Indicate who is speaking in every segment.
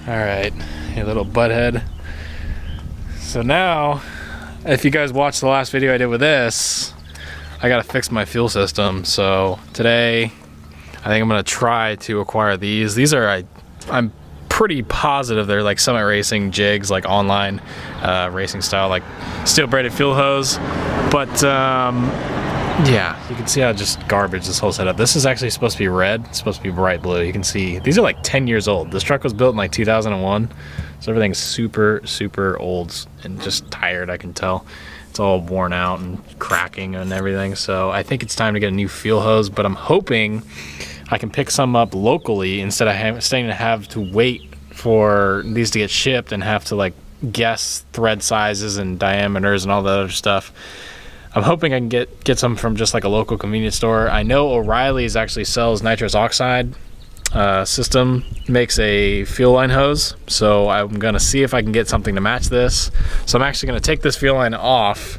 Speaker 1: Alright, you little butthead. So now, if you guys watched the last video I did with this, I gotta fix my fuel system. So today, I think I'm gonna try to acquire these. These are, I'm pretty positive they're like Summit Racing jigs, like online racing style, like steel braided fuel hose. But yeah, you can see how just garbage this whole setup. This is actually supposed to be red. It's supposed to be bright blue. You can see these are like 10 years old. This truck was built in like 2001, so everything's super old and just tired. I can tell it's all worn out and cracking and everything. So I think it's time to get a new fuel hose. But I'm hoping I can pick some up locally instead of staying to have to wait for these to get shipped and have to like guess thread sizes and diameters and all that other stuff. I'm hoping I can get some from just like a local convenience store. I know O'Reilly's actually sells nitrous oxide system, makes a fuel line hose. So I'm gonna see if I can get something to match this. So I'm actually gonna take this fuel line off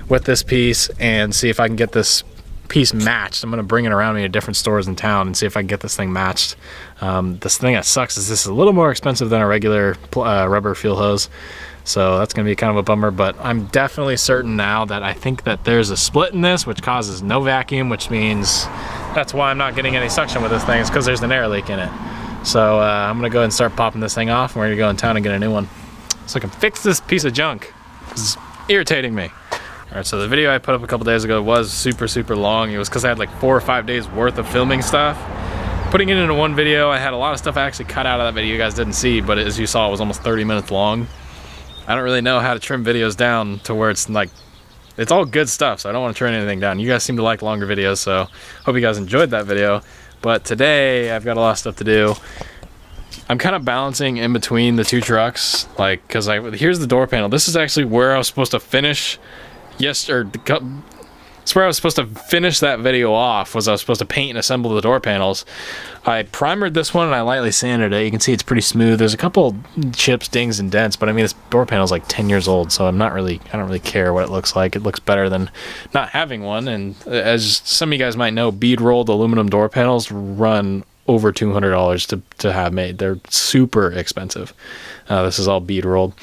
Speaker 1: with this piece and see if I can get this piece matched. I'm gonna bring it around me to different stores in town and see if I can get this thing matched. This thing that sucks is this is a little more expensive than a regular rubber fuel hose. So that's gonna be kind of a bummer, but I'm definitely certain now that I think that there's a split in this, which causes no vacuum, which means that's why I'm not getting any suction with this thing, is because there's an air leak in it. So I'm gonna go ahead and start popping this thing off, and we're gonna go in town and get a new one so I can fix this piece of junk. This is irritating me. All right, so the video I put up a couple days ago was super long. It was because I had like 4 or 5 days worth of filming stuff. Putting it into one video, I had a lot of stuff I actually cut out of that video you guys didn't see, but as you saw, it was almost 30 minutes long. I don't really know how to trim videos down to where it's like, it's all good stuff, so I don't want to trim anything down. You guys seem to like longer videos, so hope you guys enjoyed that video. But today, I've got a lot of stuff to do. I'm kind of balancing in between the two trucks, like, because here's the door panel. This is actually where I was supposed to finish, it's where I was supposed to finish that video off, was I was supposed to paint and assemble the door panels. I primered this one and I lightly sanded it. You can see it's pretty smooth. There's a couple chips, dings, and dents, but I mean, this door panel is like 10 years old, so I don't really care what it looks like. It looks better than not having one, and as some of you guys might know, bead rolled aluminum door panels run over $200 to have made. They're super expensive. This is all bead rolled.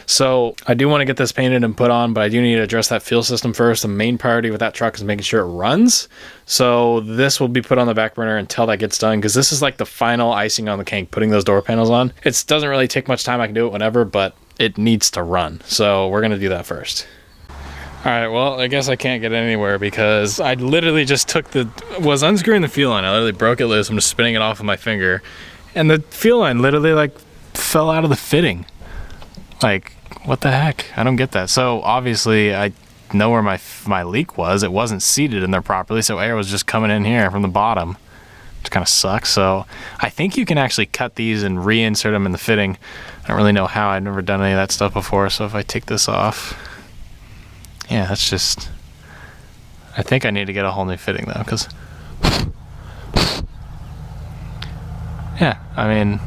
Speaker 1: So I do want to get this painted and put on, but I do need to address that fuel system first. The main priority with that truck is making sure it runs. So this will be put on the back burner until that gets done, because this is like the final icing on the cake, putting those door panels on. It doesn't really take much time. I can do it whenever, but it needs to run. So we're going to do that first. All right, well, I guess I can't get anywhere because I literally just was unscrewing the fuel line. I literally broke it loose. I'm just spinning it off with my finger. And the fuel line literally like fell out of the fitting. Like, what the heck? I don't get that. So obviously I know where my leak was. It wasn't seated in there properly, so air was just coming in here from the bottom, which kind of sucks. So I think you can actually cut these and reinsert them in the fitting. I don't really know how. I've never done any of that stuff before. So if I take this off, yeah, that's just, I think I need to get a whole new fitting though, because, yeah, I mean,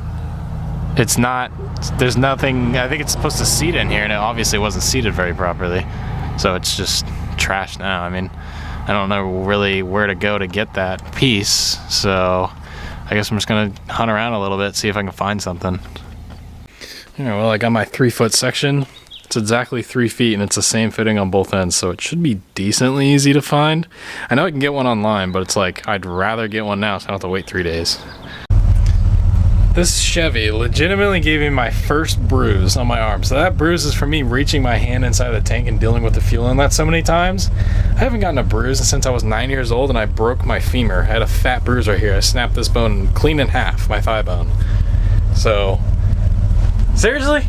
Speaker 1: it's not, there's nothing, I think it's supposed to seat in here, and it obviously wasn't seated very properly, so it's just trash now. I mean, I don't know really where to go to get that piece, so I guess I'm just gonna hunt around a little bit, see if I can find something. Yeah, well, I got my 3-foot section. It's exactly 3 feet, and it's the same fitting on both ends, so it should be decently easy to find. I know I can get one online, but it's like, I'd rather get one now so I don't have to wait 3 days. This Chevy legitimately gave me my first bruise on my arm. So that bruise is from me reaching my hand inside the tank and dealing with the fuel inlet so many times. I haven't gotten a bruise since I was 9 years old, and I broke my femur. I had a fat bruise right here. I snapped this bone clean in half, my thigh bone. So, seriously?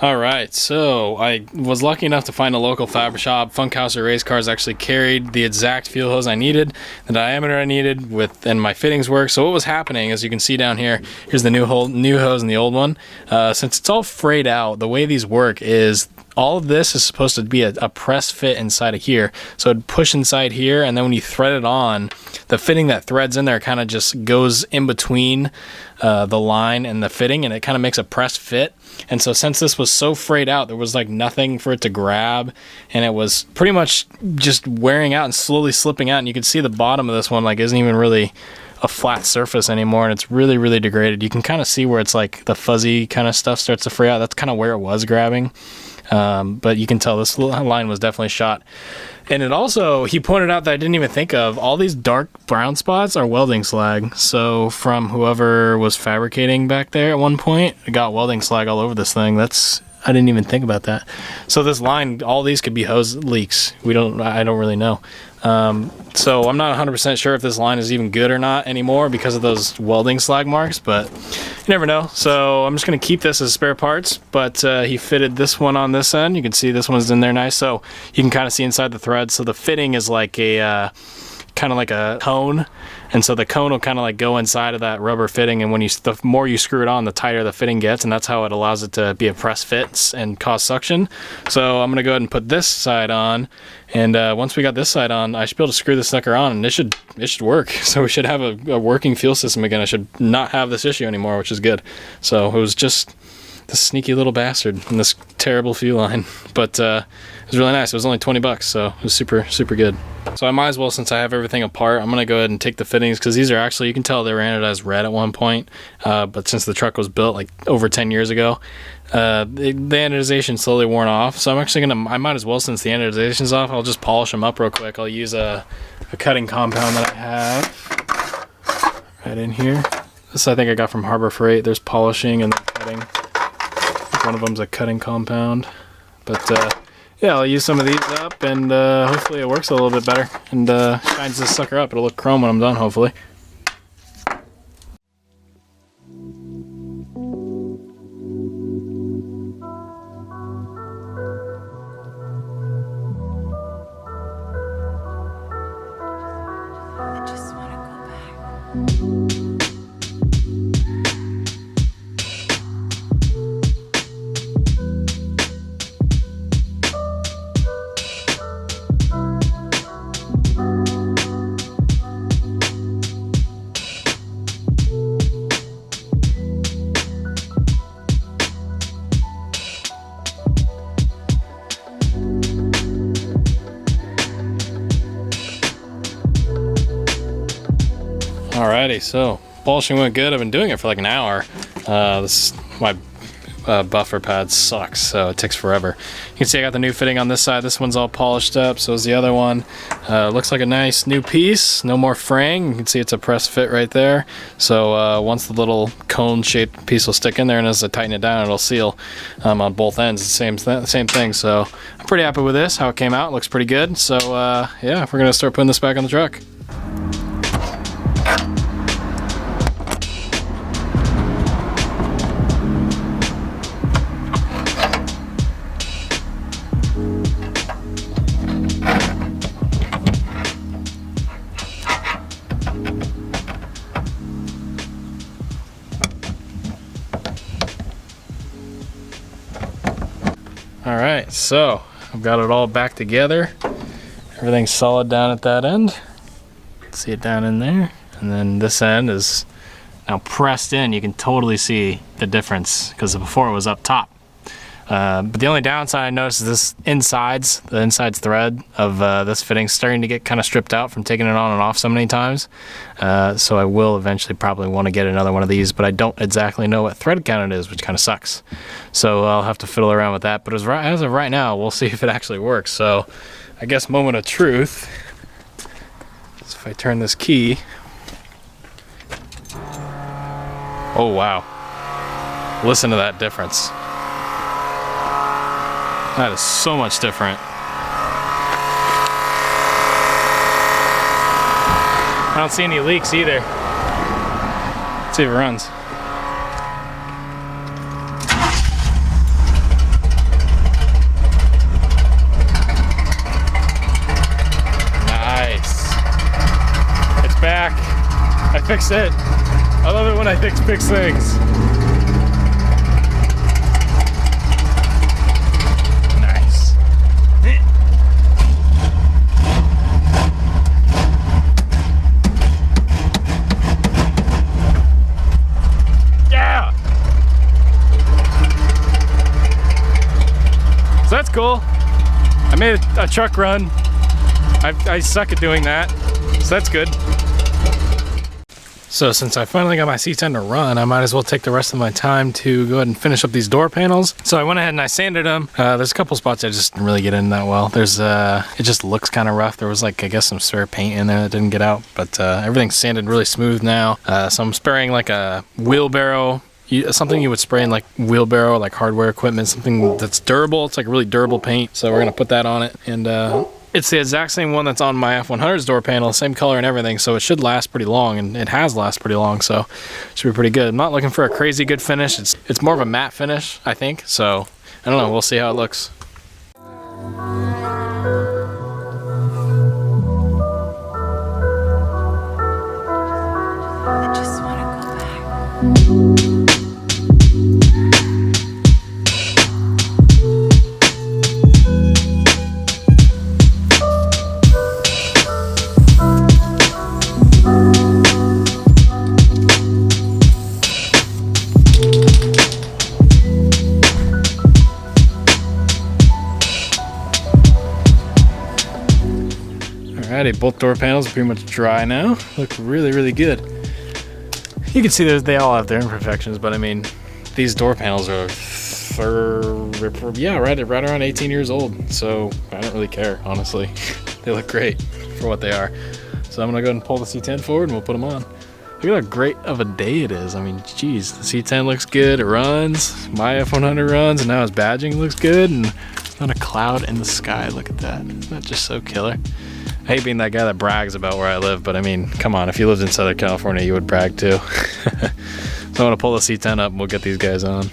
Speaker 1: Alright, so I was lucky enough to find a local fab shop. Funkhauser Race Cars actually carried the exact fuel hose I needed, the diameter I needed, and my fittings work. So what was happening, as you can see down here, here's the new hose and the old one. Since it's all frayed out, the way these work is all of this is supposed to be a press fit inside of here. So it'd push inside here, and then when you thread it on, the fitting that threads in there kind of just goes in between the line and the fitting, and it kind of makes a press fit. And so since this was so frayed out, there was like nothing for it to grab, and it was pretty much just wearing out and slowly slipping out. And you can see the bottom of this one like isn't even really a flat surface anymore, and it's really, really degraded. You can kind of see where it's like the fuzzy kind of stuff starts to fray out. That's kind of where it was grabbing. But you can tell this line was definitely shot. And it also, he pointed out that I didn't even think of, all these dark brown spots are welding slag. So from whoever was fabricating back there at one point, it got welding slag all over this thing. I didn't even think about that. So this line, all these could be hose leaks. I don't really know. So I'm not 100% sure if this line is even good or not anymore because of those welding slag marks, but you never know. So I'm just going to keep this as spare parts, but he fitted this one on this end. You can see this one's in there nice, so you can kind of see inside the thread. So the fitting is like a kind of like a cone, and so the cone will kind of like go inside of that rubber fitting, and when the more you screw it on, the tighter the fitting gets, and that's how it allows it to be a press fit and cause suction. So I'm gonna go ahead and put this side on, and once we got this side on, I should be able to screw this sucker on, and it should work. So we should have a working fuel system again. I should not have this issue anymore, which is good. So it was just this sneaky little bastard and this terrible fuel line, but it was really nice. It was only 20 bucks, so it was super, super good. So I might as well, since I have everything apart, I'm gonna go ahead and take the fittings, because these are actually, you can tell they were anodized red at one point, but since the truck was built like over 10 years ago, the anodization slowly worn off. So I'm actually I might as well, since the anodization's off, I'll just polish them up real quick. I'll use a cutting compound that I have right in here. This I think I got from Harbor Freight. There's polishing and then cutting. One of them's a cutting compound, but yeah, I'll use some of these up, and hopefully it works a little bit better and shines this sucker up. It'll look chrome when I'm done, hopefully.
Speaker 2: I just want to go back.
Speaker 1: Alrighty, so polishing went good. I've been doing it for like an hour. My buffer pad sucks, so it takes forever. You can see I got the new fitting on this side. This one's all polished up, so is the other one. Looks like a nice new piece. No more fraying. You can see it's a press fit right there. So once the little cone-shaped piece will stick in there, and as I tighten it down, it'll seal on both ends. The same thing. So I'm pretty happy with this. How it came out, looks pretty good. So yeah, we're gonna start putting this back on the truck. Alright, so I've got it all back together. Everything's solid down at that end. See it down in there. And then this end is now pressed in. You can totally see the difference because before it was up top. But the only downside I noticed is the inside's thread of this fitting starting to get kind of stripped out from taking it on and off so many times. So I will eventually probably want to get another one of these, but I don't exactly know what thread count it is, which kind of sucks. So I'll have to fiddle around with that. But as of right now, we'll see if it actually works. So I guess moment of truth is if I turn this key. Oh wow. Listen to that difference. That is so much different. I don't see any leaks either. Let's see if it runs. Nice. It's back. I fixed it. I love it when I fix things. So that's cool. I made a truck run. I suck at doing that, so that's good. So since I finally got my C10 to run, I might as well take the rest of my time to go ahead and finish up these door panels. So I went ahead and I sanded them. There's a couple spots I just didn't really get in that well. There's it just looks kind of rough. There was like, I guess, some spare paint in there that didn't get out, but everything's sanded really smooth now. So I'm spraying like a wheelbarrow, something you would spray in like wheelbarrow, like hardware equipment, something that's durable. It's like really durable paint. So we're gonna put that on it, and it's the exact same one that's on my F100's door panel, same color and everything, so it should last pretty long, and it has lasted pretty long, so it should be pretty good. I'm not looking for a crazy good finish. It's more of a matte finish, I think, so I don't know, we'll see how it looks.
Speaker 2: I just wanna go back.
Speaker 1: Alrighty, both door panels are pretty much dry now. Look really, really good. You can see they all have their imperfections, but I mean, these door panels are, right around 18 years old. So I don't really care, honestly. They look great for what they are. So I'm gonna go ahead and pull the C10 forward and we'll put them on. Look at how great of a day it is. I mean, geez, the C10 looks good, it runs, my F100 runs, and now its badging looks good, and not a cloud in the sky. Look at that. Isn't that just so killer? I hate being that guy that brags about where I live, but I mean, come on, if you lived in Southern California, you would brag too. So I'm gonna pull the C10 up and we'll get these guys on.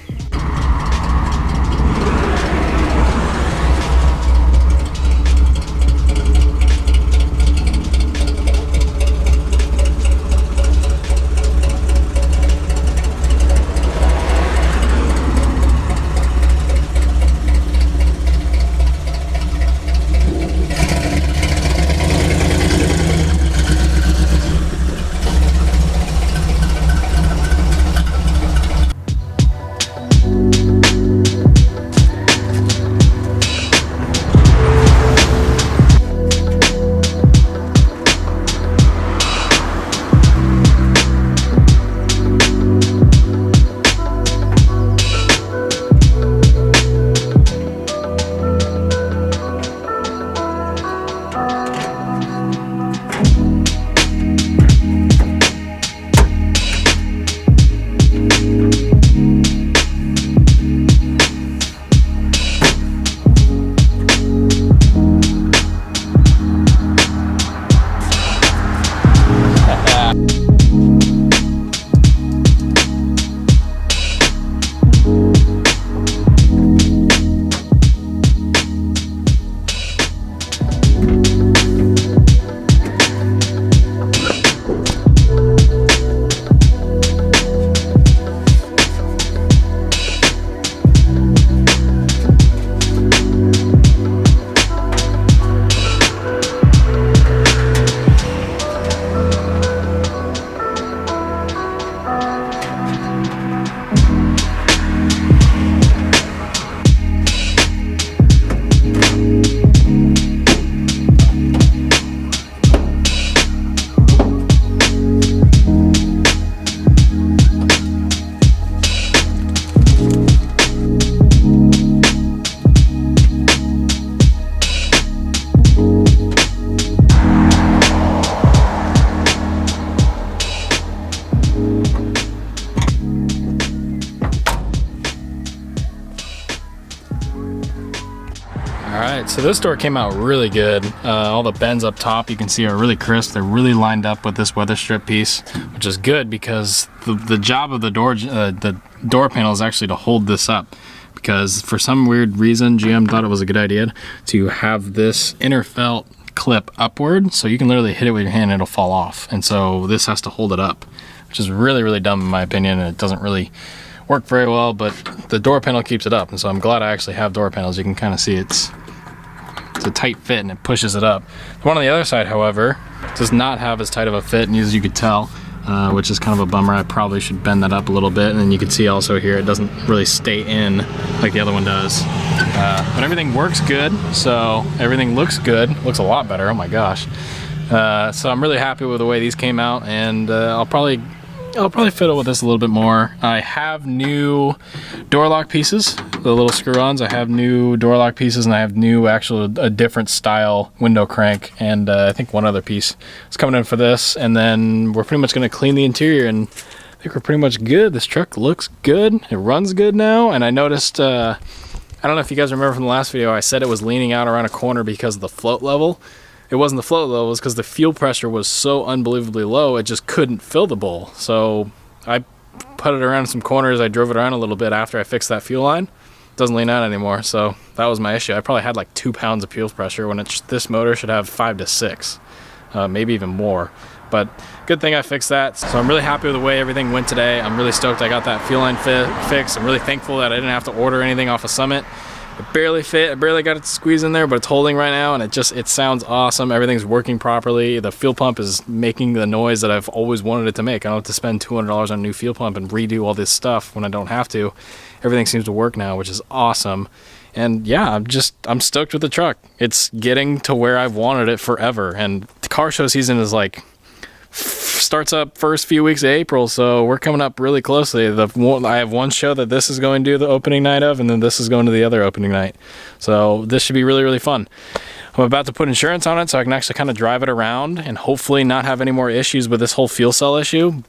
Speaker 1: Alright, so this door came out really good. All the bends up top you can see are really crisp. They're really lined up with this weather strip piece, which is good because the job of the door panel is actually to hold this up. Because for some weird reason, GM thought it was a good idea to have this inner felt clip upward, so you can literally hit it with your hand and it'll fall off. And so this has to hold it up, which is really, really dumb in my opinion, and it doesn't really work very well, but the door panel keeps it up. And so I'm glad I actually have door panels. You can kind of see it's a tight fit and it pushes it up. The one on the other side, however, does not have as tight of a fit, and as you could tell, which is kind of a bummer. I probably should bend that up a little bit, and then you can see also here it doesn't really stay in like the other one does. But everything works good, so everything looks good. Looks a lot better, oh my gosh. So I'm really happy with the way these came out, and I'll probably fiddle with this a little bit more. I have new door lock pieces, the little screw-ons. I have new door lock pieces, and I have new a different style window crank, and I think one other piece is coming in for this. And then we're pretty much going to clean the interior, and I think we're pretty much good. This truck looks good. It runs good now, and I noticed, I don't know if you guys remember from the last video, I said it was leaning out around a corner because of the float level. It wasn't the float level, it was because the fuel pressure was so unbelievably low, it just couldn't fill the bowl. So I put it around some corners, I drove it around a little bit after I fixed that fuel line. It doesn't lean out anymore, so that was my issue. I probably had like 2 pounds of fuel pressure when this motor should have 5 to 6, maybe even more. But good thing I fixed that. So I'm really happy with the way everything went today. I'm really stoked I got that fuel line fixed. I'm really thankful that I didn't have to order anything off of Summit. It barely fit, I barely got it to squeeze in there, but it's holding right now, and it sounds awesome. Everything's working properly. The fuel pump is making the noise that I've always wanted it to make. I don't have to spend $200 on a new fuel pump and redo all this stuff when I don't have to. Everything seems to work now, which is awesome. And yeah, I'm stoked with the truck. It's getting to where I've wanted it forever, and the car show season is like, starts up first few weeks of April, so we're coming up really closely. I have one show that this is going to do the opening night of, and then this is going to the other opening night. So this should be really, really fun. I'm about to put insurance on it so I can actually kind of drive it around and hopefully not have any more issues with this whole fuel cell issue.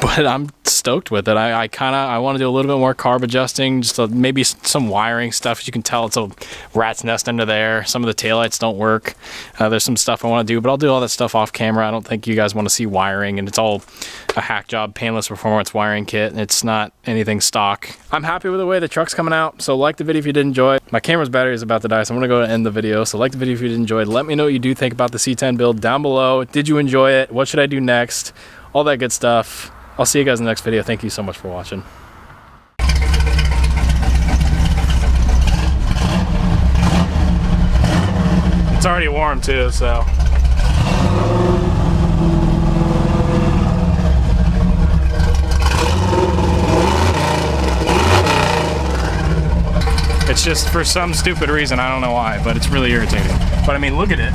Speaker 1: But I'm stoked with it. I want to do a little bit more carb adjusting, just maybe some wiring stuff. As you can tell, it's a rat's nest under there. Some of the taillights don't work. There's some stuff I want to do, but I'll do all that stuff off camera. I don't think you guys want to see wiring, and it's all a hack job, painless performance wiring kit. It's not anything stock. I'm happy with the way the truck's coming out, so like the video if you did enjoy. My camera's battery is about to die, so I'm going to go and end the video. So like the video if you did enjoy. Let me know what you do think about the C10 build down below. Did you enjoy it? What should I do next? All that good stuff. I'll see you guys in the next video. Thank you so much for watching. It's already warm too, so. It's just for some stupid reason, I don't know why, but it's really irritating. But I mean, look at it.